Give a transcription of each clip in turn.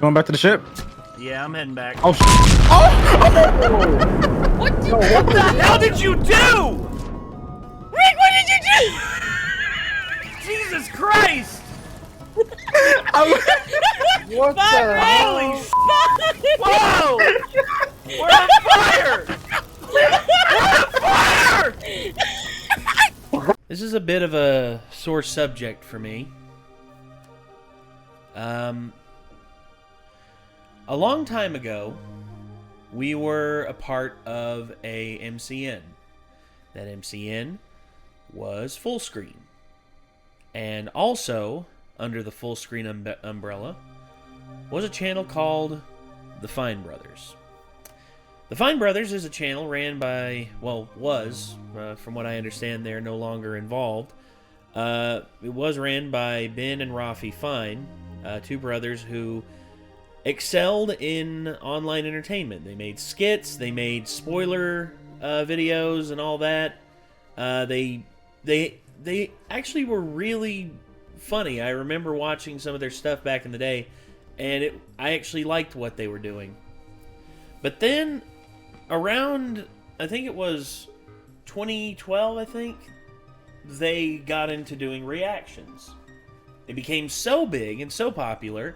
Going back to the ship? Yeah, I'm heading back. Oh, oh! What the hell did you do? Rick, what did you do? Jesus Christ! What the hell? Holy whoa! We're on fire! We're on fire! This is a bit of a sore subject for me. A long time ago, we were a part of a MCN. That MCN was full screen. And also, under the full screen umbrella, was a channel called The Fine Brothers. The Fine Brothers is a channel ran by, well, was, from what I understand, they're no longer involved. It was ran by Ben and Rafi Fine, two brothers who excelled in online entertainment. They made skits, they made spoiler videos and all that. They actually were really funny. I remember watching some of their stuff back in the day, and I actually liked what they were doing. But then, around, I think it was 2012, I think, they got into doing reactions. They became so big and so popular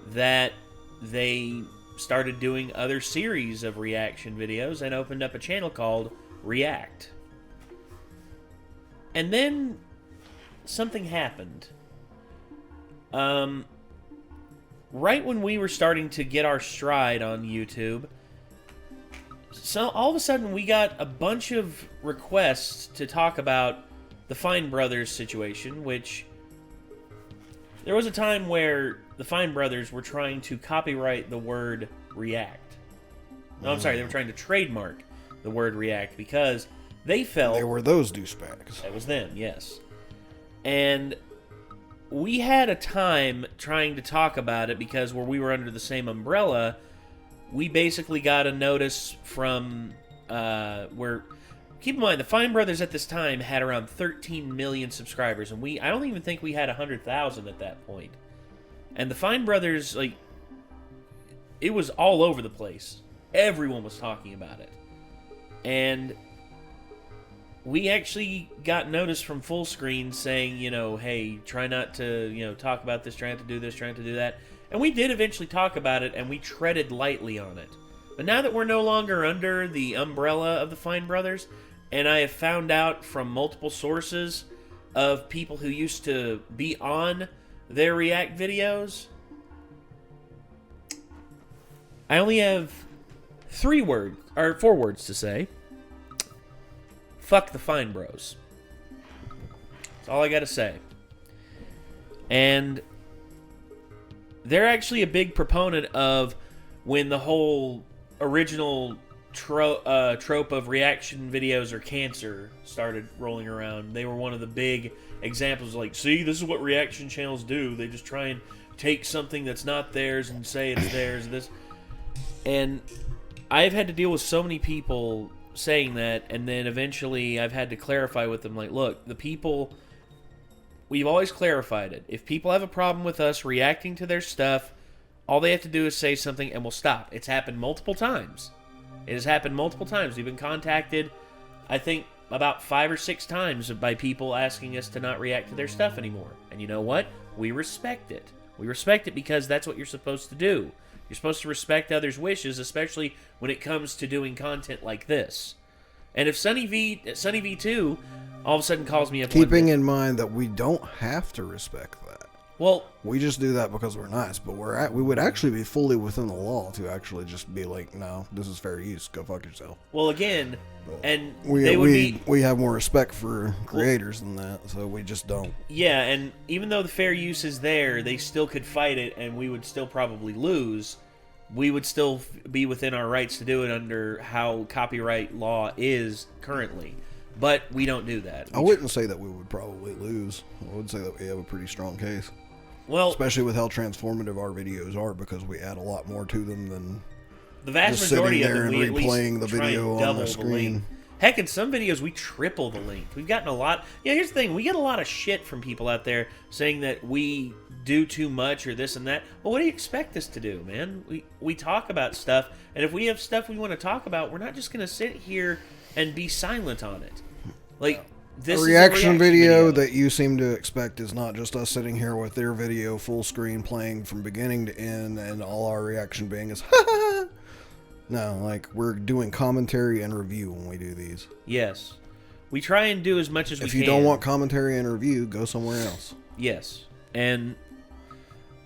that they started doing other series of reaction videos and opened up a channel called React. And then something happened. Right when we were starting to get our stride on YouTube, so all of a sudden we got a bunch of requests to talk about the Fine Brothers situation, which there was a time where the Fine Brothers were trying to copyright the word react. No, I'm sorry, they were trying to trademark the word react because they felt... They were those douchebags. That was them, yes. And we had a time trying to talk about it because where we were under the same umbrella, we basically got a notice from where... Keep in mind, the Fine Brothers at this time had around 13 million subscribers, and I don't even think we had 100,000 at that point. And the Fine Brothers, like, it was all over the place. Everyone was talking about it. And we actually got notice from Full Screen saying, you know, hey, try not to, you know, talk about this, try not to do this, try not to do that. And we did eventually talk about it, and we treaded lightly on it. But now that we're no longer under the umbrella of the Fine Brothers, and I have found out from multiple sources of people who used to be on their React videos, I only have 4 words to say. Fuck the Fine Bros. That's all I gotta say. And they're actually a big proponent of when the whole original trope of reaction videos or cancer started rolling around. They were one of the big examples, like, see, this is what reaction channels do. They just try and take something that's not theirs and say it's theirs. And I've had to deal with so many people saying that, and then eventually I've had to clarify with them, like, look, the people, we've always clarified it. If people have a problem with us reacting to their stuff, all they have to do is say something and we'll stop. It's happened multiple times. It has happened multiple times. We've been contacted, I think, about 5 or 6 times by people asking us to not react to their stuff anymore. And you know what? We respect it. We respect it because that's what you're supposed to do. You're supposed to respect others' wishes, especially when it comes to doing content like this. And if Sunny V2 all of a sudden calls me up... Keeping in mind that we don't have to respect that. Well, we just do that because we're nice, but we would actually be fully within the law to actually just be like, no, this is fair use. Go fuck yourself. Well, again, but and we have more respect for creators than that, so we just don't. Yeah, and even though the fair use is there, they still could fight it, and we would still probably lose. We would still be within our rights to do it under how copyright law is currently. But we don't do that. I wouldn't say that we would probably lose. I would say that we have a pretty strong case. Well, especially with how transformative our videos are, because we add a lot more to them than the vast majority of them. We at least replaying the video on the screen. Heck, in some videos we triple the length. We've gotten a lot. Yeah, here's the thing: we get a lot of shit from people out there saying that we do too much or this and that. Well, what do you expect us to do, man? We talk about stuff, and if we have stuff we want to talk about, we're not just going to sit here and be silent on it. Like, this a is reaction video that you seem to expect is not just us sitting here with their video full screen playing from beginning to end and all our reaction being is, ha ha ha. No, like, we're doing commentary and review when we do these. Yes. We try and do as much as we can. If you don't want commentary and review, go somewhere else. Yes. And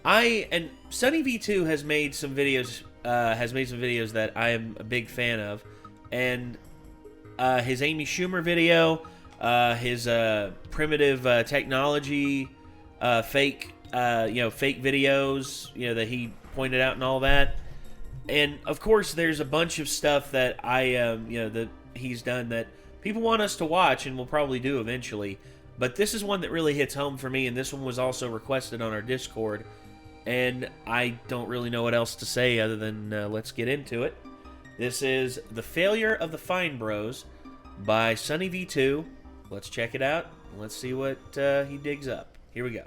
Sunny V2 has made some videos that I am a big fan of. And his Amy Schumer video, his primitive technology, fake videos, that he pointed out and all that. And of course, there's a bunch of stuff that that he's done that people want us to watch, and we'll probably do eventually. But this is one that really hits home for me, and this one was also requested on our Discord. And I don't really know what else to say other than let's get into it. This is The Failure of the Fine Bros by Sunny V2. Let's check it out. Let's see what he digs up. Here we go.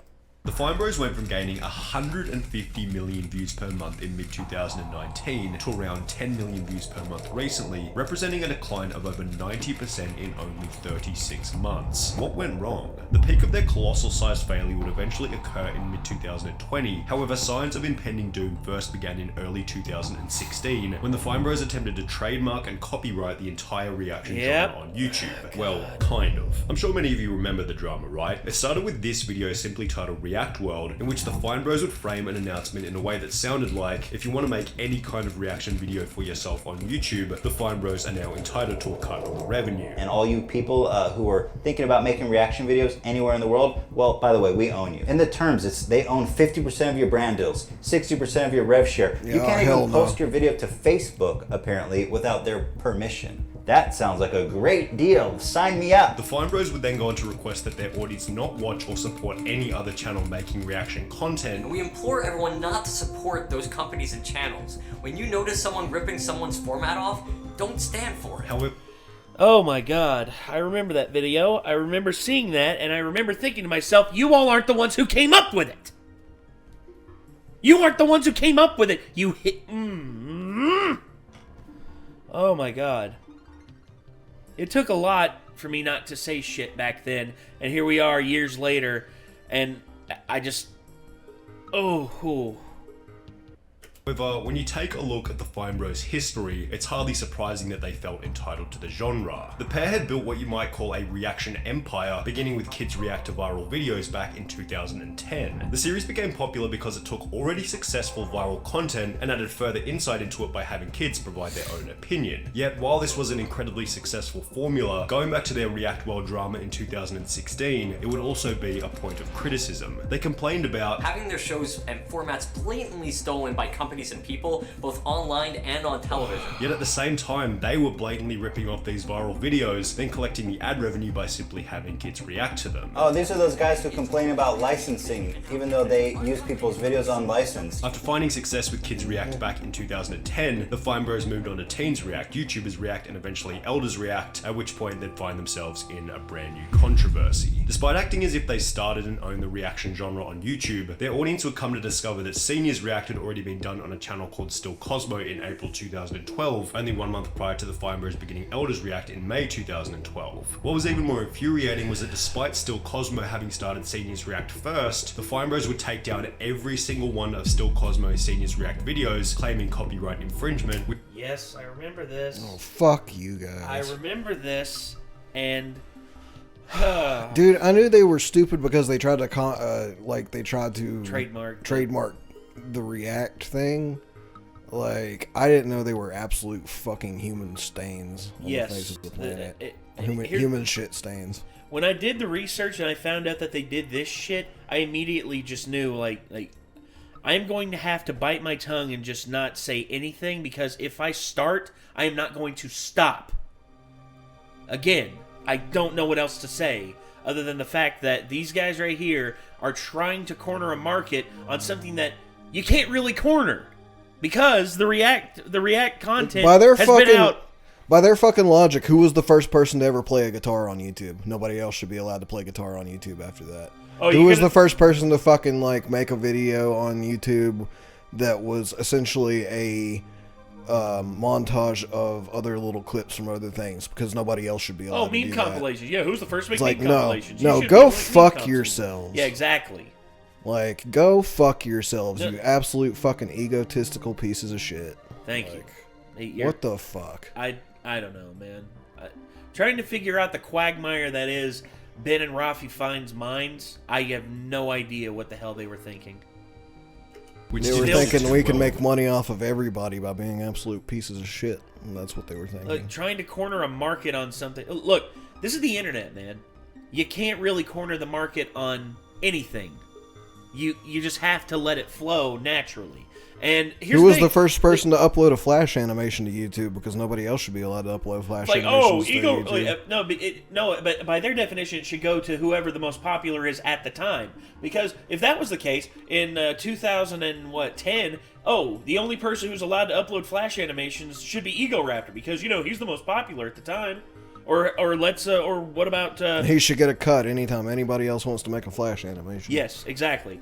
The Fine Bros went from gaining 150 million views per month in mid-2019 to around 10 million views per month recently, representing a decline of over 90% in only 36 months. What went wrong? The peak of their colossal-sized failure would eventually occur in mid-2020, however signs of impending doom first began in early 2016, when the Fine Bros attempted to trademark and copyright the entire reaction genre on YouTube. Well, kind of. I'm sure many of you remember the drama, right? It started with this video simply titled React World, in which the Fine Bros would frame an announcement in a way that sounded like, if you want to make any kind of reaction video for yourself on YouTube, the Fine Bros are now entitled to a cut of the revenue. And all you people who are thinking about making reaction videos anywhere in the world, well, by the way, we own you. In the terms, they own 50% of your brand deals, 60% of your rev share. You can't even post your video to Facebook, apparently, without their permission. That sounds like a great deal. Sign me up. The Fine Bros would then go on to request that their audience not watch or support any other channel making reaction content. And we implore everyone not to support those companies and channels. When you notice someone ripping someone's format off, don't stand for it. However, oh my god, I remember that video. I remember seeing that, and I remember thinking to myself, you all aren't the ones who came up with it. You aren't the ones who came up with it. You hit... Oh my god. It took a lot for me not to say shit back then, and here we are years later, and I just... Oh. However, when you take a look at the Fine Bros' history, it's hardly surprising that they felt entitled to the genre. The pair had built what you might call a reaction empire, beginning with kids react to viral videos back in 2010. The series became popular because it took already successful viral content and added further insight into it by having kids provide their own opinion. Yet, while this was an incredibly successful formula, going back to their React World drama in 2016, it would also be a point of criticism. They complained about having their shows and formats blatantly stolen by companies and people, both online and on television. Yet at the same time, they were blatantly ripping off these viral videos, then collecting the ad revenue by simply having kids react to them. Oh, these are those guys who complain about licensing, even though they use people's videos unlicensed. After finding success with Kids React back in 2010, the Fine Bros moved on to Teens React, YouTubers React, and eventually Elders React, at which point they'd find themselves in a brand new controversy. Despite acting as if they started and owned the reaction genre on YouTube, their audience would come to discover that Seniors React had already been done on a channel called Still Cosmo in April 2012, only 1 month prior to the Fine Bros beginning Elders React in May 2012. What was even more infuriating was that despite Still Cosmo having started Seniors React first, the Fine Bros would take down every single one of Still Cosmo's Seniors React videos, claiming copyright infringement. Yes, I remember this. Oh, fuck you guys. I remember this, and... Dude, I knew they were stupid because they tried to trademark the React thing. Like, I didn't know they were absolute fucking human stains on the face of the planet. Human shit stains. When I did the research and I found out that they did this shit, I immediately just knew, like I am going to have to bite my tongue and just not say anything, because if I start, I am not going to stop. Again, I don't know what else to say other than the fact that these guys right here are trying to corner a market on something that you can't really corner, because the React content has been out. By their fucking logic, who was the first person to ever play a guitar on YouTube? Nobody else should be allowed to play guitar on YouTube after that. Oh, Who was the first person to fucking like make a video on YouTube that was essentially a montage of other little clips from other things because nobody else should be allowed to do meme compilations. Yeah, who's the first to make like, meme compilations? No, You should go be doing meme fuck comps. yourselves. Yeah, exactly. Like, go fuck yourselves, No. you absolute fucking egotistical pieces of shit. Thank Like, you. what the fuck? I don't know, man. Trying to figure out the quagmire that is Ben and Rafi Fine's minds, I have no idea what the hell they were thinking. They were thinking we can make money off of everybody by being absolute pieces of shit. And that's what they were thinking. Like, trying to corner a market on something. Look, this is the internet, man. You can't really corner the market on anything. You just have to let it flow naturally. And here's Who was thing. the first person to upload a Flash animation to YouTube because nobody else should be allowed to upload Flash like, animations ego. to YouTube? But by their definition, it should go to whoever the most popular is at the time. Because if that was the case in 2010, the only person who's allowed to upload Flash animations should be Ego Raptor because he's the most popular at the time. Or what about? He should get a cut anytime anybody else wants to make a Flash animation. Yes, exactly.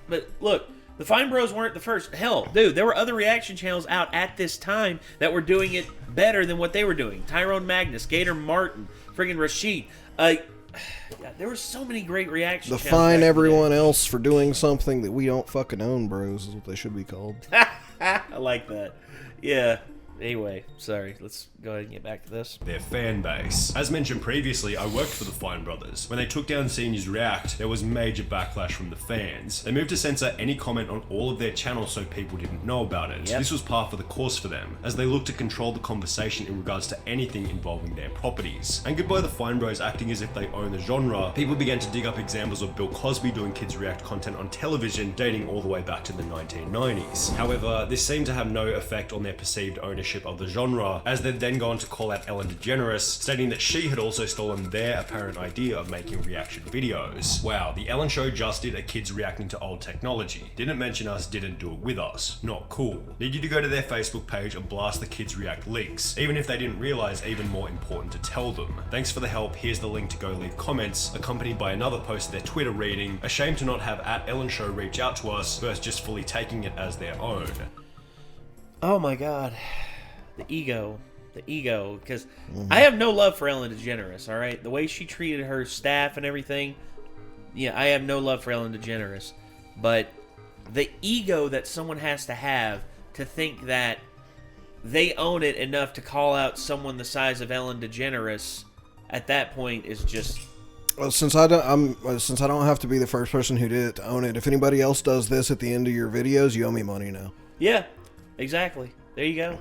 But look. The Fine Bros weren't the first. Hell, dude, there were other reaction channels out at this time that were doing it better than what they were doing. Tyrone Magnus, Gator Martin, friggin' Rashid. There were so many great reaction channels. Fine everyone else for doing something that we don't fucking own, bros, is what they should be called. I like that. Yeah. Anyway, sorry. Let's go ahead and get back to this. Their fan base. As mentioned previously, I worked for the Fine Brothers. When they took down Senior's React, there was major backlash from the fans. They moved to censor any comment on all of their channels so people didn't know about it. Yep. This was par for the course for them, as they looked to control the conversation in regards to anything involving their properties. Angered by the Fine Bros acting as if they own the genre, people began to dig up examples of Bill Cosby doing kids react content on television dating all the way back to the 1990s. However, this seemed to have no effect on their perceived ownership of the genre, as they'd then gone to call out Ellen DeGeneres, stating that she had also stolen their apparent idea of making reaction videos. Wow, the Ellen Show just did a kids reacting to old technology. Didn't mention us, didn't do it with us. Not cool. Need you to go to their Facebook page and blast the kids react links, even if they didn't realize, even more important to tell them. Thanks for the help, here's the link to go leave comments, accompanied by another post of their Twitter reading, ashamed to not have @Ellen Show reach out to us, versus just fully taking it as their own. Oh my god. The ego, because I have no love for Ellen DeGeneres, all right? The way she treated her staff and everything, yeah, I have no love for Ellen DeGeneres. But the ego that someone has to have to think that they own it enough to call out someone the size of Ellen DeGeneres at that point is just... Well, since I don't have to be the first person who did it to own it, if anybody else does this at the end of your videos, you owe me money now. Yeah, exactly. There you go.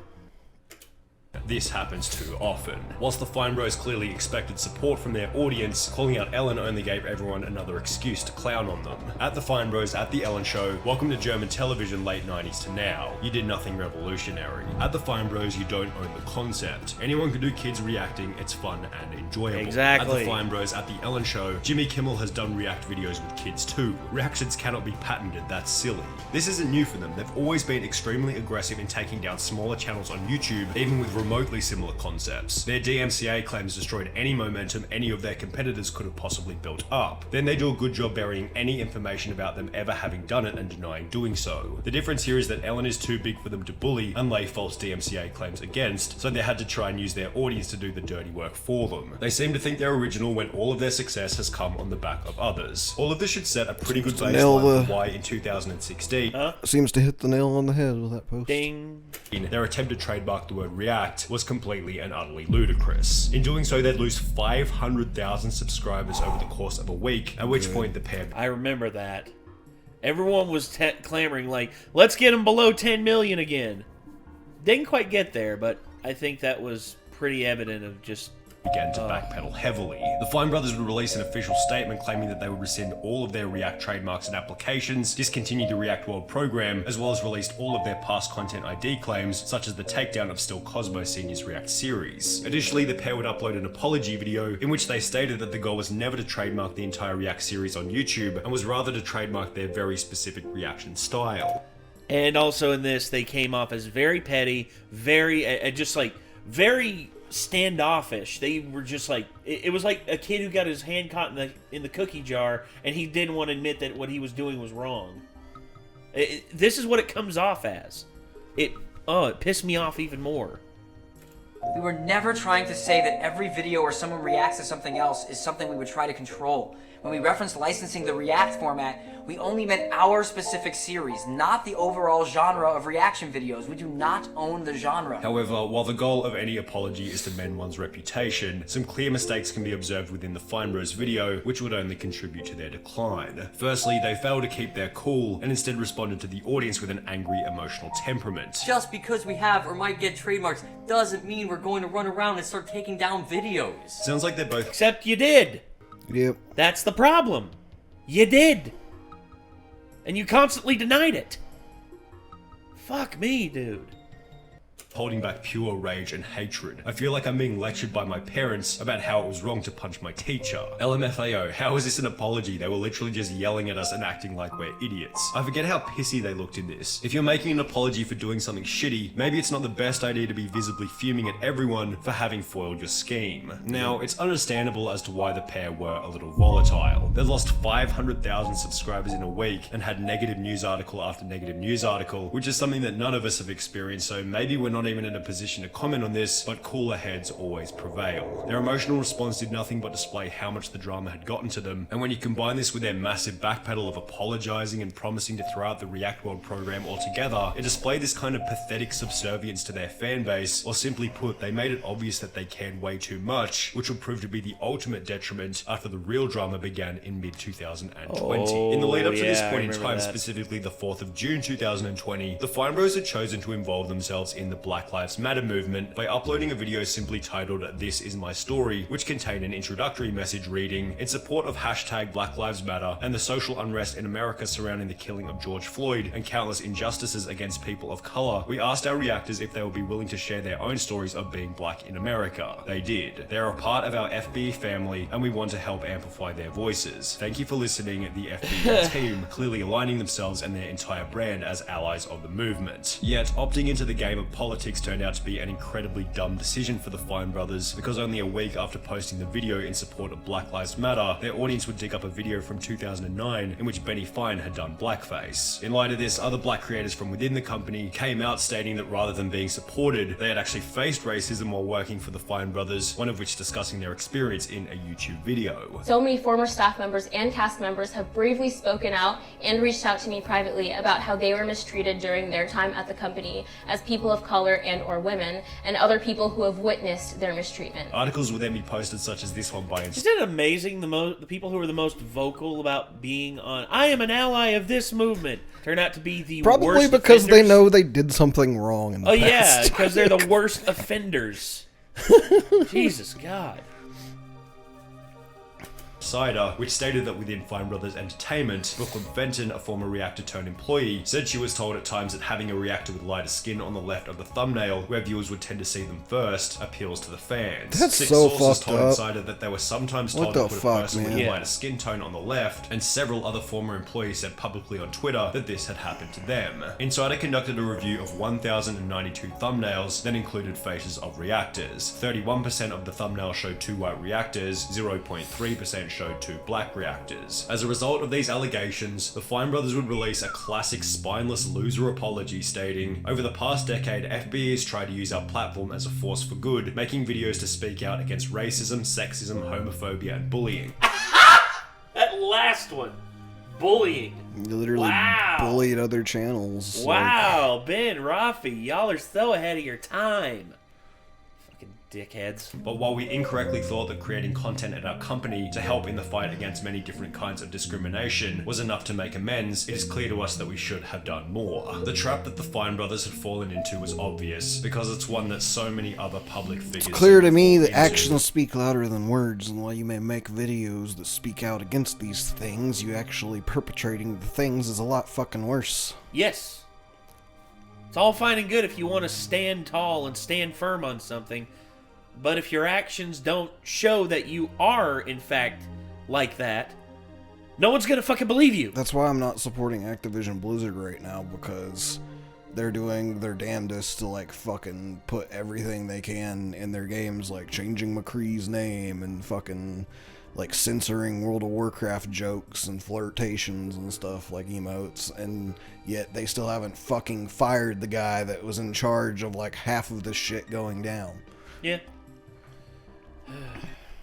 This happens too often. Whilst the Fine Bros clearly expected support from their audience, calling out Ellen only gave everyone another excuse to clown on them. At the Fine Bros at the Ellen Show, welcome to German television late 90s to now. You did nothing revolutionary. At the Fine Bros, you don't own the concept. Anyone can do kids reacting, it's fun and enjoyable. Exactly. At the Fine Bros at the Ellen Show, Jimmy Kimmel has done react videos with kids too. Reactions cannot be patented, that's silly. This isn't new for them, they've always been extremely aggressive in taking down smaller channels on YouTube, even with remotely similar concepts. Their DMCA claims destroyed any momentum any of their competitors could have possibly built up. Then they do a good job burying any information about them ever having done it and denying doing so. The difference here is that Ellen is too big for them to bully and lay false DMCA claims against, so they had to try and use their audience to do the dirty work for them. They seem to think they're original when all of their success has come on the back of others. All of this should set a pretty good baseline for why in 2016 seems to hit the nail on the head with that post. Ding. their attempt to trademark the word react was completely and utterly ludicrous. In doing so, they'd lose 500,000 subscribers over the course of a week, at which point the pair... I remember that. Everyone was clamoring like, let's get them below 10 million again. Didn't quite get there, but I think that was pretty evident of just... began to backpedal heavily. The Fine Brothers would release an official statement claiming that they would rescind all of their React trademarks and applications, discontinue the React World program, as well as released all of their past content ID claims, such as the takedown of Still Cosmo Senior's React series. Additionally, the pair would upload an apology video in which they stated that the goal was never to trademark the entire React series on YouTube, and was rather to trademark their very specific reaction style. And also in this, they came off as very petty, very, just like, very standoffish. They were just like, it was like a kid who got his hand caught in the cookie jar, and he didn't want to admit that what he was doing was wrong. This is what it comes off as. It pissed me off even more. We were never trying to say that every video where someone reacts to something else is something we would try to control. When we referenced licensing the React format, we only meant our specific series, not the overall genre of reaction videos. We do not own the genre. However, while the goal of any apology is to mend one's reputation, some clear mistakes can be observed within the Fine Bros video, which would only contribute to their decline. Firstly, they failed to keep their cool, and instead responded to the audience with an angry, emotional temperament. Just because we have or might get trademarks doesn't mean we're going to run around and start taking down videos. Sounds like they're both— Except you did. Yep. That's the problem. You did. And you constantly denied it. Fuck me, dude. holding back pure rage and hatred. I feel like I'm being lectured by my parents about how it was wrong to punch my teacher. LMFAO, how is this an apology? They were literally just yelling at us and acting like we're idiots. I forget how pissy they looked in this. If you're making an apology for doing something shitty, maybe it's not the best idea to be visibly fuming at everyone for having foiled your scheme. Now, it's understandable as to why the pair were a little volatile. They lost 500,000 subscribers in a week and had negative news article after negative news article, which is something that none of us have experienced, so maybe we're not even in a position to comment on this, but cooler heads always prevail. Their emotional response did nothing but display how much the drama had gotten to them, and when you combine this with their massive backpedal of apologizing and promising to throw out the React World program altogether, it displayed this kind of pathetic subservience to their fan base, or simply put, they made it obvious that they cared way too much, which would prove to be the ultimate detriment after the real drama began in mid-2020. In the lead up to this point in time, specifically the 4th of June 2020, the Fine Bros had chosen to involve themselves in the Black Lives Matter movement by uploading a video simply titled "This Is My Story," which contained an introductory message reading, "In support of hashtag Black Lives Matter and the social unrest in America surrounding the killing of George Floyd and countless injustices against people of color, we asked our reactors if they would be willing to share their own stories of being black in America. They did. They are a part of our FB family and we want to help amplify their voices. Thank you for listening, the FB team, clearly aligning themselves and their entire brand as allies of the movement." Yet, opting into the game of politics turned out to be an incredibly dumb decision for the Fine Brothers, because only a week after posting the video in support of Black Lives Matter, their audience would dig up a video from 2009 in which Benny Fine had done blackface. In light of this, other black creators from within the company came out stating that rather than being supported, they had actually faced racism while working for the Fine Brothers, one of which discussing their experience in a YouTube video. So many former staff members and cast members have bravely spoken out and reached out to me privately about how they were mistreated during their time at the company as people of color and or women, and other people who have witnessed their mistreatment. Articles would then be posted such as this one by Isn't it amazing the people who are the most vocal about being on "I am an ally of this movement" turn out to be the Probably worst because offenders? they know they did something wrong in the past. Yeah, because they're the worst offenders. Jesus God. Cider, which stated that within Fine Brothers Entertainment, Brooklyn Fenton, a former reactor-turned-employee, said she was told at times that having a reactor with lighter skin on the left of the thumbnail, where viewers would tend to see them first, appeals to the fans. That's Six so sources fucked told up. Insider that they were sometimes told to put a person with a lighter skin tone on the left, and several other former employees said publicly on Twitter that this had happened to them. Insider conducted a review of 1,092 thumbnails that included faces of reactors. 31% of the thumbnails showed 2 white reactors, 0.3% showed 2 black reactors. As a result of these allegations, the Fine Brothers would release a classic spineless loser apology stating, "Over the past decade, FB has tried to use our platform as a force for good, making videos to speak out against racism, sexism, homophobia, and bullying." That last one. Bullying. You literally bullied other channels. Wow, Ben, Rafi, y'all are so ahead of your time. Dickheads. But while we incorrectly thought that creating content at our company to help in the fight against many different kinds of discrimination was enough to make amends, it is clear to us that we should have done more. The trap that the Fine Brothers had fallen into was obvious, because it's one that so many other public figures... It's clear to me that actions speak louder than words, and while you may make videos that speak out against these things, you actually perpetrating the things is a lot fucking worse. Yes. It's all fine and good if you want to stand tall and stand firm on something, but if your actions don't show that you are, in fact, like that, no one's gonna fucking believe you. That's why I'm not supporting Activision Blizzard right now, because they're doing their damnedest to like fucking put everything they can in their games, like changing McCree's name and fucking like censoring World of Warcraft jokes and flirtations and stuff like emotes, and yet they still haven't fucking fired the guy that was in charge of like half of this shit going down. Yeah.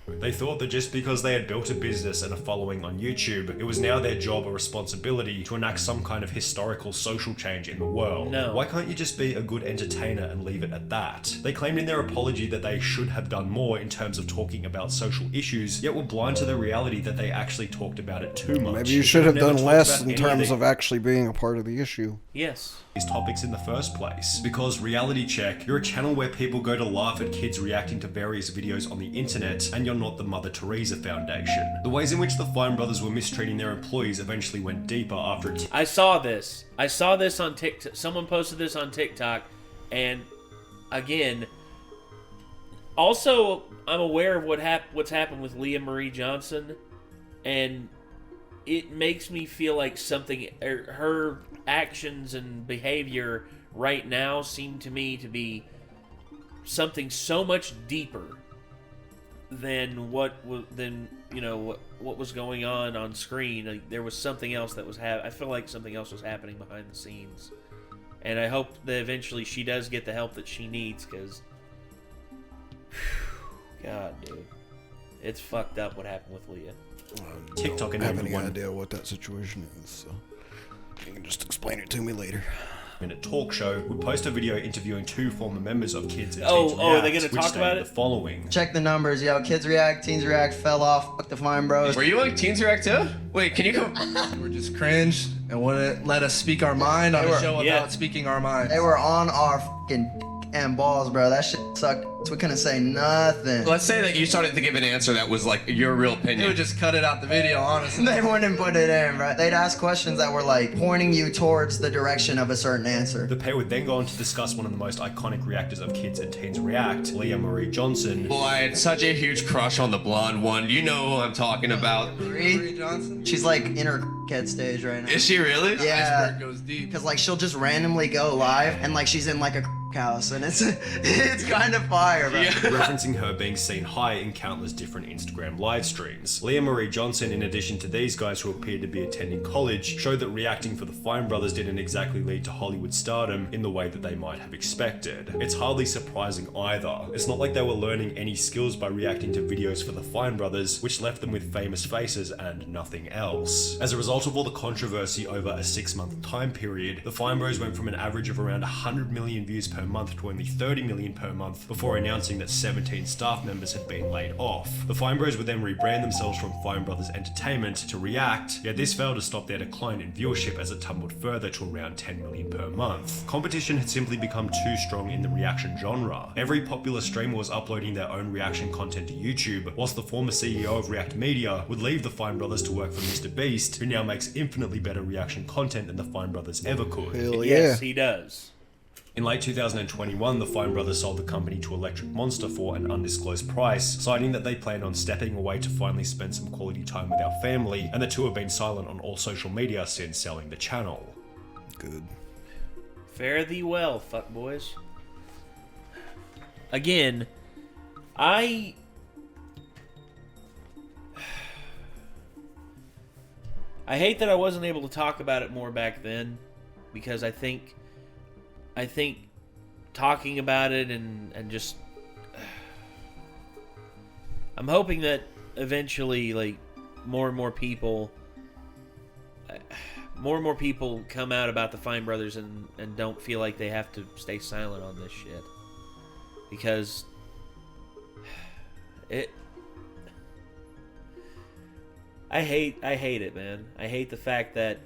They thought that just because they had built a business and a following on YouTube, it was now their job or responsibility to enact some kind of historical social change in the world. No. Why can't you just be a good entertainer and leave it at that? They claimed in their apology that they should have done more in terms of talking about social issues, yet were blind to the reality that they actually talked about it too much. Maybe you should have done less in terms of actually being a part of the issue. Yes. These topics in the first place. Because Reality Check, you're a channel where people go to laugh at kids reacting to various videos on the internet, and you're not the Mother Teresa Foundation. The ways in which the Fine Brothers were mistreating their employees eventually went deeper after I saw this. I saw this on TikTok. Someone posted this on TikTok, and again, also I'm aware of what's happened with Leah Marie Johnson, and it makes me feel like something, her actions and behavior right now seem to me to be something so much deeper than what was going on screen. Like, there was something else that was I feel like something else was happening behind the scenes, and I hope that eventually she does get the help that she needs, because God, dude, it's fucked up what happened with Leah. TikTok and I have any idea what that situation is, so you can just explain it to me later. Minute talk show would post a video interviewing 2 former members of Kids and Oh, Teens are they React, gonna which talk about stated it? the following. Check the numbers, yo. Kids React, Teens React, fell off. Fuck the Fine Bros. Were you on Teens React too? Wait, can you come? We're just cringe and wouldn't let us speak our mind on a show about speaking our minds. They were on our fucking and balls, bro. That shit sucked. So we couldn't say nothing. Let's say that you started to give an answer that was like your real opinion. They would just cut it out the video, honestly. They wouldn't put it in, bro. They'd ask questions that were like pointing you towards the direction of a certain answer. The pair would then go on to discuss one of the most iconic reactors of Kids and Teens React, Leah Marie Johnson. Boy, I had such a huge crush on the blonde one. You know who I'm talking about. Marie Johnson? She's like in her kid stage right now. Is she really? Yeah. Iceberg goes deep. Cause like she'll just randomly go live and like she's in like a house and it's kind of fire, bro. Yeah. Referencing her being seen high in countless different Instagram live streams. Leah Marie Johnson, in addition to these guys who appeared to be attending college, showed that reacting for the Fine Brothers didn't exactly lead to Hollywood stardom in the way that they might have expected. It's hardly surprising either. It's not like they were learning any skills by reacting to videos for the Fine Brothers, which left them with famous faces and nothing else. As a result of all the controversy over a 6-month time period, the Fine Bros went from an average of around 100 million views per month to only 30 million per month before announcing that 17 staff members had been laid off. The Fine Bros would then rebrand themselves from Fine Brothers Entertainment to React, yet this failed to stop their decline in viewership as it tumbled further to around 10 million per month. Competition had simply become too strong in the reaction genre. Every popular streamer was uploading their own reaction content to YouTube, whilst the former CEO of React Media would leave the Fine Brothers to work for Mr. Beast, who now makes infinitely better reaction content than the Fine Brothers ever could. Hell Yes, he does. In late 2021, the Fine Brothers sold the company to Electric Monster for an undisclosed price, citing that they planned on stepping away to finally spend some quality time with our family, and the two have been silent on all social media since selling the channel. Good. Fare thee well, fuckboys. Again, I hate that I wasn't able to talk about it more back then, because I think talking about it and just I'm hoping that eventually, like, more and more people come out about the Fine Brothers and don't feel like they have to stay silent on this shit, because I hate it, man. I hate the fact that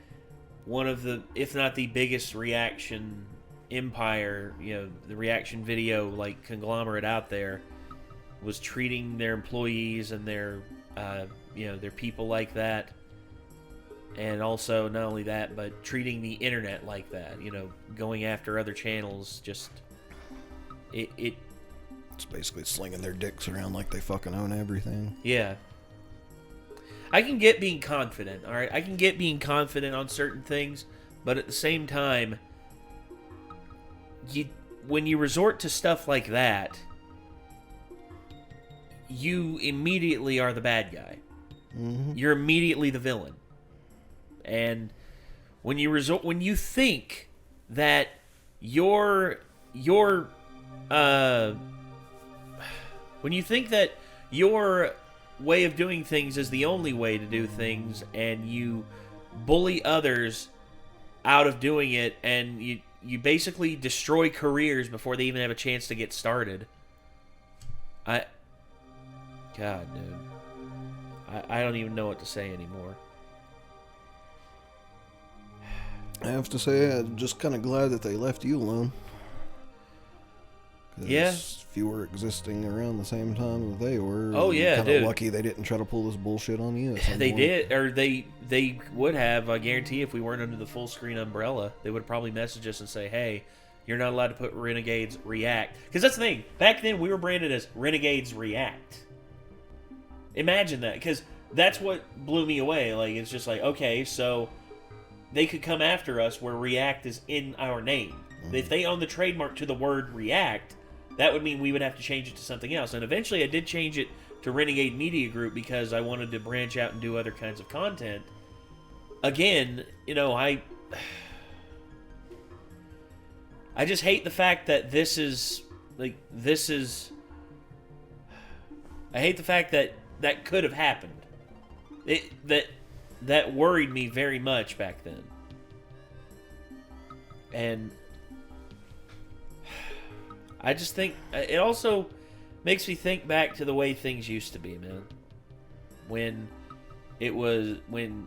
one of the, if not the biggest reaction empire, the reaction video like conglomerate out there, was treating their employees and their their people like that, and also not only that, but treating the internet like that, going after other channels. Just it's basically slinging their dicks around like they fucking own everything. Yeah. I can get being confident, alright? I can get being confident on certain things, but at the same time, when you resort to stuff like that, you immediately are the bad guy. You're immediately the villain. And when you think that your way of doing things is the only way to do things, and you bully others out of doing it, and you basically destroy careers before they even have a chance to get started. God, dude. I don't even know what to say anymore. I have to say, I'm just kind of glad that they left you alone. Yeah. If you were existing around the same time that they were, oh yeah, kind dude. of lucky they didn't try to pull this bullshit on you. At some They point. did, or they would have. I guarantee, if we weren't under the full screen umbrella, they would probably message us and say, "Hey, you're not allowed to put Renegades React," because that's the thing. Back then, we were branded as Renegades React. Imagine that, because that's what blew me away. Like, it's just like, okay, so they could come after us where React is in our name. If they own the trademark to the word React, that would mean we would have to change it to something else. And eventually I did change it to Renegade Media Group because I wanted to branch out and do other kinds of content. Again, you know, I just hate the fact that I hate the fact that that could have happened. That worried me very much back then. And I just think it also makes me think back to the way things used to be, man. When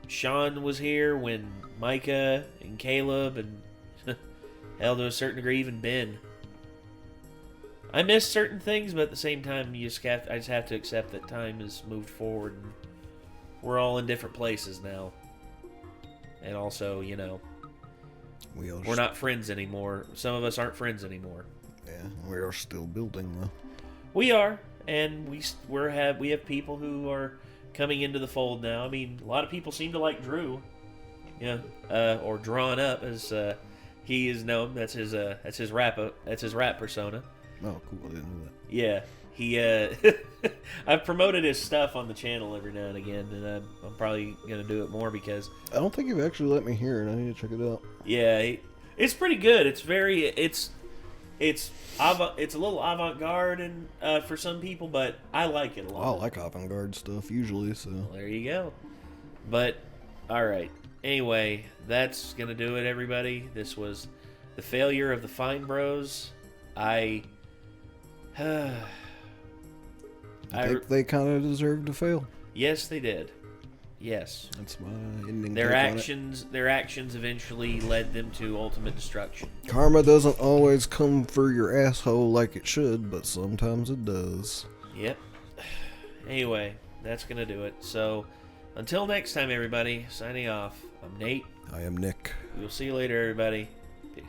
Sean was here, when Micah and Caleb and hell, to a certain degree, even Ben. I miss certain things, but at the same time, I just have to accept that time has moved forward and we're all in different places now. And also, you know, we're not friends anymore. Some of us aren't friends anymore. Yeah, we are still building though. We are, and we have people who are coming into the fold now. I mean, a lot of people seem to like Drew, or Drawn Up as he is known. That's his rap persona. Oh, cool! I didn't know that. Yeah, he. I've promoted his stuff on the channel every now and again, and I'm probably gonna do it more because I don't think you've actually let me hear it. I need to check it out. Yeah, it's pretty good. It's a little avant-garde and for some people, but I like it a lot. I like avant-garde stuff usually, so well, there you go. But all right. Anyway, that's gonna do it, everybody. This was the failure of the Fine Bros. I think they kind of deserved to fail. Yes, they did. Yes. That's my ending. Their actions eventually led them to ultimate destruction. Karma doesn't always come for your asshole like it should, but sometimes it does. Yep. Anyway, that's gonna do it. So, until next time, everybody, signing off. I'm Nate. I am Nick. We'll see you later, everybody. Peace.